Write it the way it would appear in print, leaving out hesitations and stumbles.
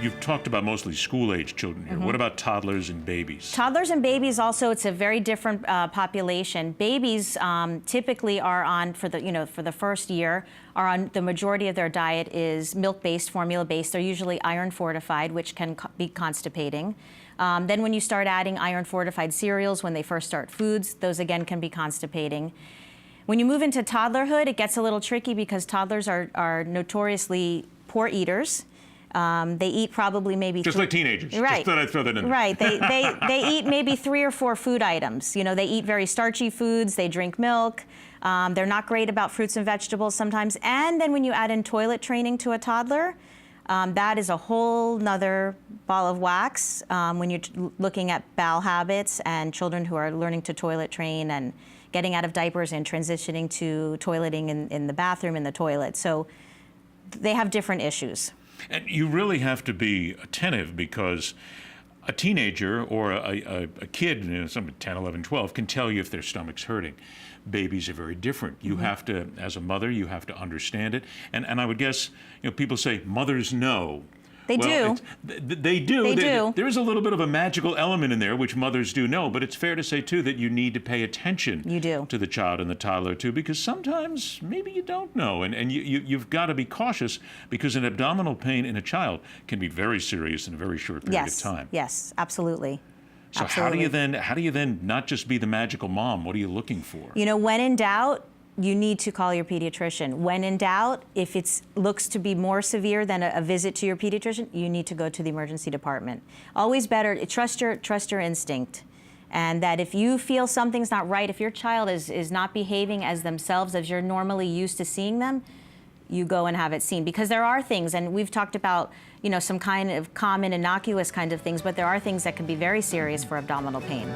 You've talked about mostly school-age children here. What about toddlers and babies? Toddlers and babies also, it's a very different population. Babies typically are on, for the first year, are on, the majority of their diet is milk-based, formula-based. They're usually iron fortified, which can be constipating. Then when you start adding iron fortified cereals, when they first start foods, those again can be constipating. When you move into toddlerhood, it gets a little tricky because toddlers are notoriously poor eaters. They eat probably maybe just like teenagers. Right. Just thought I'd throw that in there. Right. They eat maybe 3 or 4 food items. You know, they eat very starchy foods. They drink milk. They're not great about fruits and vegetables sometimes. And then when you add in toilet training to a toddler, that is a whole nother ball of wax when you're looking at bowel habits and children who are learning to toilet train and getting out of diapers and transitioning to toileting in the bathroom, in the toilet. So they have different issues. And you really have to be attentive because a teenager or a kid, some 10, 11, 12, can tell you if their stomach's hurting. Babies are very different. You have to, as a mother, you have to understand it. And I would guess, people say mothers know. They do. They do. They do. There is a little bit of a magical element in there, which mothers do know, but it's fair to say, too, that you need to pay attention to the child and the toddler, too, because sometimes maybe you don't know, and you've got to be cautious because an abdominal pain in a child can be very serious in a very short period of time. Yes, absolutely. So how do you then not just be the magical mom? What are you looking for? When in doubt, you need to call your pediatrician. When in doubt, if it looks to be more severe than a visit to your pediatrician, you need to go to the emergency department. Always better, trust your instinct. And that if you feel something's not right, if your child is not behaving as themselves as you're normally used to seeing them, you go and have it seen. Because there are things, and we've talked about some kind of common innocuous kind of things, but there are things that can be very serious for abdominal pain.